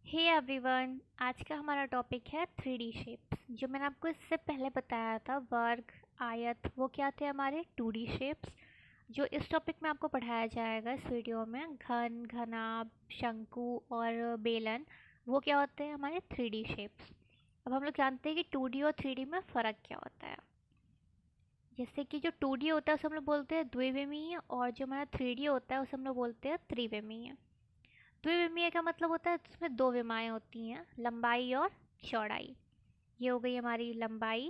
Hey everyone, आज का हमारा टॉपिक है 3D शेप्स। जो मैंने आपको इससे पहले बताया था, वर्ग, आयत, वो क्या थे हमारे 2D शेप्स। जो इस टॉपिक में आपको पढ़ाया जाएगा इस वीडियो में, घन, घनाभ, शंकु और बेलन, वो क्या होते हैं हमारे 3D शेप्स। अब हम लोग जानते हैं कि 2D और 3D में फ़र्क क्या होता है। जैसे कि जो 2D होता है उसे हम लोग बोलते हैं द्विविमीय, और जो हमारा 3D होता है उसे हम लोग बोलते हैं त्रिविमीय। द्विविमीय का मतलब होता है इसमें दो विमाएं होती हैं, लंबाई और चौड़ाई। ये हो गई हमारी लंबाई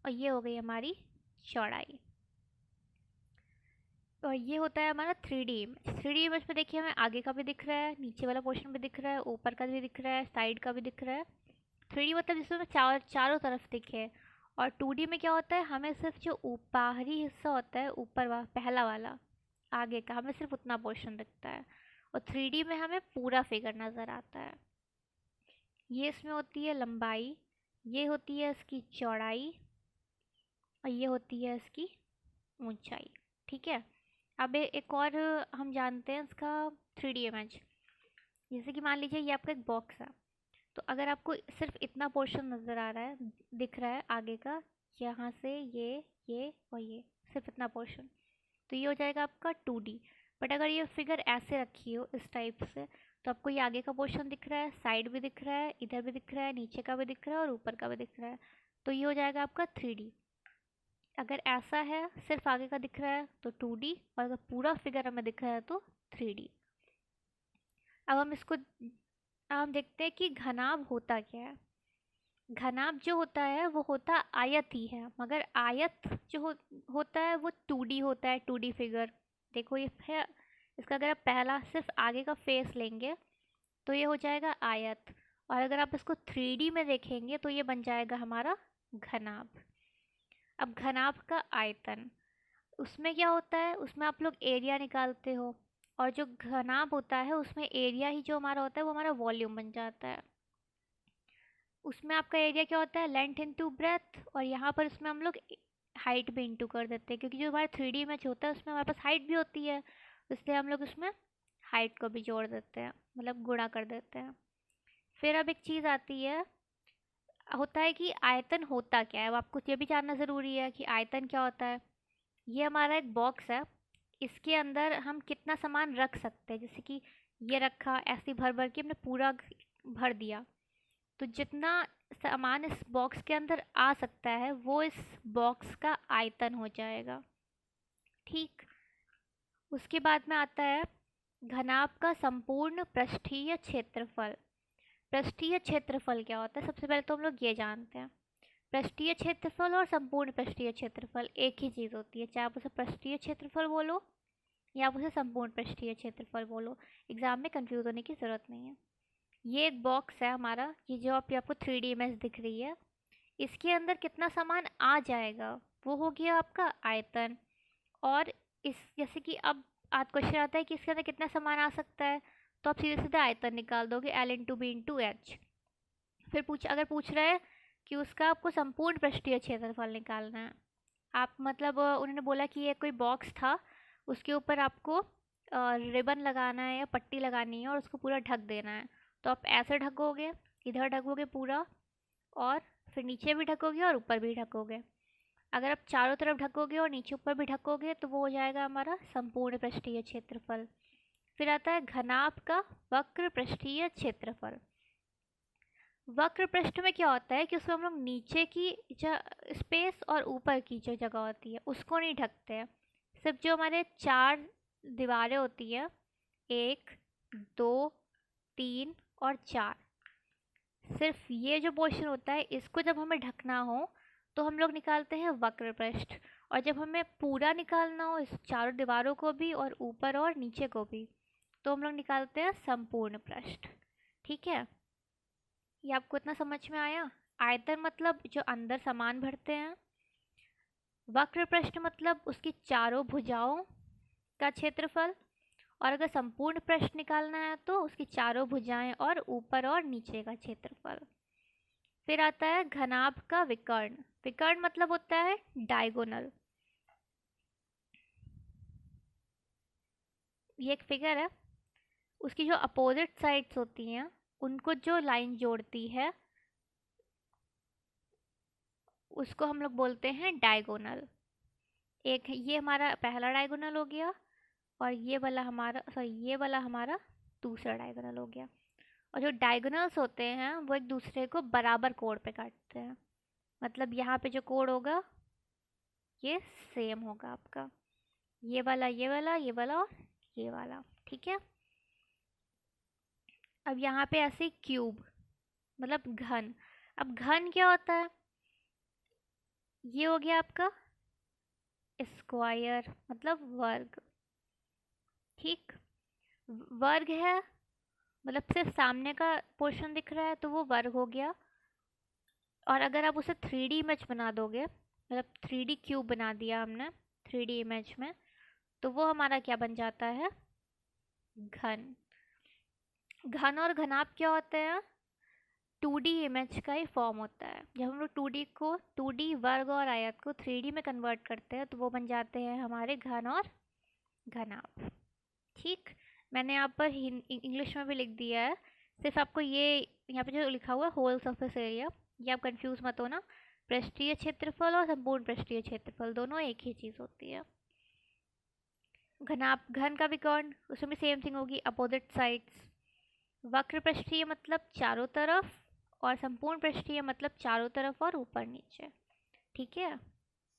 और ये हो गई हमारी चौड़ाई। और ये होता है हमारा 3D इमेज। 3D इमेज में देखिए हमें आगे का भी दिख रहा है, नीचे वाला पोर्शन भी दिख रहा है, ऊपर का भी दिख रहा है, साइड का भी दिख रहा है। 3D मतलब जिसमें चारों तरफ दिखे। और 2D में क्या होता है, हमें सिर्फ जो बाहरी हिस्सा होता है, ऊपर पहला वाला आगे का, हमें सिर्फ उतना पोर्शन दिखता है। और 3D में हमें पूरा फिगर नज़र आता है। ये इसमें होती है लंबाई, ये होती है इसकी चौड़ाई और ये होती है इसकी ऊंचाई। ठीक है। अब एक और हम जानते हैं इसका 3D इमेज। जैसे कि मान लीजिए ये आपका एक बॉक्स है, तो अगर आपको सिर्फ इतना पोर्शन नज़र आ रहा है, दिख रहा है आगे का, यहाँ से ये और ये, सिर्फ इतना पोर्शन, तो ये हो जाएगा आपका 2D। बट अगर ये फिगर ऐसे रखी हो इस टाइप से, तो आपको ये आगे का पोर्शन दिख रहा है, साइड भी दिख रहा है, इधर भी दिख रहा है, नीचे का भी दिख रहा है और ऊपर का भी दिख रहा है, तो ये हो जाएगा आपका 3D। अगर ऐसा है, सिर्फ आगे का दिख रहा है तो 2D, और अगर पूरा फिगर हमें दिख रहा है तो 3D। अब हम देखते हैं कि घनाभ होता क्या है। घनाभ जो होता है वो होता आयत ही है, मगर आयत जो होता है वो 2D होता है, 2D फिगर। देखो ये है, इसका अगर आप पहला सिर्फ आगे का फेस लेंगे तो ये हो जाएगा आयत, और अगर आप इसको 3D में देखेंगे तो ये बन जाएगा हमारा घनाभ। अब घनाभ का आयतन, उसमें क्या होता है, उसमें आप लोग एरिया निकालते हो, और जो घनाभ होता है उसमें एरिया ही जो हमारा होता है वो हमारा वॉल्यूम बन जाता है। उसमें आपका एरिया क्या होता है, लेंथ इंटू ब्रेथ, और यहाँ पर उसमें हम लोग हाइट भी इंटू कर देते हैं, क्योंकि जो हमारा 3D मैच होता है उसमें हमारे पास हाइट भी होती है, इसलिए हम लोग उसमें हाइट को भी जोड़ देते हैं, मतलब गुणा कर देते हैं। फिर अब एक चीज़ आती है, होता है कि आयतन होता क्या है। अब आपको ये भी जानना ज़रूरी है कि आयतन क्या होता है। ये हमारा एक बॉक्स है, इसके अंदर हम कितना सामान रख सकते हैं। जैसे कि ये रखा, ऐसे भर भर के हमने पूरा भर दिया, तो जितना सामान इस बॉक्स के अंदर आ सकता है वो इस बॉक्स का आयतन हो जाएगा। ठीक। उसके बाद में आता है घनाभ का संपूर्ण पृष्ठीय क्षेत्रफल। पृष्ठीय क्षेत्रफल क्या होता है, सबसे पहले तो हम लोग ये जानते हैं। पृष्ठीय क्षेत्रफल और संपूर्ण पृष्ठीय क्षेत्रफल एक ही चीज़ होती है, चाहे आप उसे पृष्ठीय क्षेत्रफल बोलो या आप उसे संपूर्ण पृष्ठीय क्षेत्रफल बोलो। एग्जाम में कंफ्यूज होने की ज़रूरत नहीं है। ये एक बॉक्स है हमारा, ये जो आपको 3D इमेज दिख रही है, इसके अंदर कितना सामान आ जाएगा वो हो गया आपका आयतन। और इस जैसे कि अब आज क्वेश्चन आता है कि इसके अंदर कितना सामान आ सकता है, तो आप सीधे सीधे आयतन निकाल दोगे, L into b into h. फिर अगर पूछ रहा है कि उसका आपको संपूर्ण पृष्ठीय क्षेत्रफल निकालना है, आप मतलब उन्होंने बोला कि ये कोई बॉक्स था, उसके ऊपर आपको रिबन लगाना है या पट्टी लगानी है और उसको पूरा ढक देना है, तो आप ऐसे ढकोगे, इधर ढकोगे पूरा, और फिर नीचे भी ढकोगे और ऊपर भी ढकोगे। अगर आप चारों तरफ ढकोगे और नीचे ऊपर भी ढकोगे तो वो हो जाएगा हमारा संपूर्ण पृष्ठीय क्षेत्रफल। फिर आता है घनाभ का वक्र पृष्ठीय क्षेत्रफल। वक्र पृष्ठ में क्या होता है कि उसमें हम लोग नीचे की स्पेस और ऊपर की जो जगह होती है उसको नहीं ढकते हैं। सिर्फ जो हमारे चार दीवारें होती है, 1, 2, 3 और 4, सिर्फ ये जो पोर्शन होता है इसको जब हमें ढकना हो तो हम लोग निकालते हैं वक्र पृष्ठ। और जब हमें पूरा निकालना हो इस चारों दीवारों को भी और ऊपर और नीचे को भी, तो हम लोग निकालते हैं संपूर्ण पृष्ठ। ठीक है, ये आपको इतना समझ में आया। आयतन मतलब जो अंदर सामान भरते हैं, वक्र पृष्ठ मतलब उसकी चारों भुजाओं का क्षेत्रफल, और अगर संपूर्ण पृष्ठ निकालना है तो उसकी चारों भुजाएं और ऊपर और नीचे का क्षेत्रफल। फिर आता है घनाभ का विकर्ण। विकर्ण मतलब होता है डायगोनल। ये एक फिगर है, उसकी जो अपोजिट साइड्स होती हैं उनको जो लाइन जोड़ती है उसको हम लोग बोलते हैं डायगोनल। एक ये हमारा पहला डायगोनल हो गया, और ये वाला हमारा दूसरा डायगोनल हो गया। और जो डायगोनल्स होते हैं वो एक दूसरे को बराबर कोण पे काटते हैं। मतलब यहाँ पे जो कोण होगा ये सेम होगा आपका, ये वाला ये वाला ये वाला और ये वाला, ठीक है। अब यहाँ पे ऐसे क्यूब मतलब घन। अब घन क्या होता है? ये हो गया आपका स्क्वायर मतलब वर्ग, ठीक। वर्ग है मतलब सिर्फ सामने का पोर्शन दिख रहा है तो वो वर्ग हो गया। और अगर आप उसे 3D इमेज बना दोगे, मतलब 3D क्यूब बना दिया हमने 3D इमेज में, तो वो हमारा क्या बन जाता है? घन। घन और घनाभ क्या होते हैं? 2D इमेज का ही फॉर्म होता है। जब हम लोग 2D वर्ग और आयत को 3D में कन्वर्ट करते हैं तो वो बन जाते हैं हमारे घन और घनाभ, ठीक। मैंने यहाँ पर इंग्लिश में भी लिख दिया है। सिर्फ आपको ये यहाँ पे जो लिखा हुआ है होल सरफेस एरिया, ये आप कंफ्यूज मत होना। पृष्ठीय क्षेत्रफल और संपूर्ण पृष्ठीय क्षेत्रफल दोनों एक ही चीज़ होती है। घनाभ घन का विकर्ण, उसमें भी सेम थिंग होगी, अपोजिट साइड्स। वक्र पृष्ठीय मतलब चारों तरफ, और संपूर्ण पृष्ठीय मतलब चारों तरफ और ऊपर नीचे, ठीक है।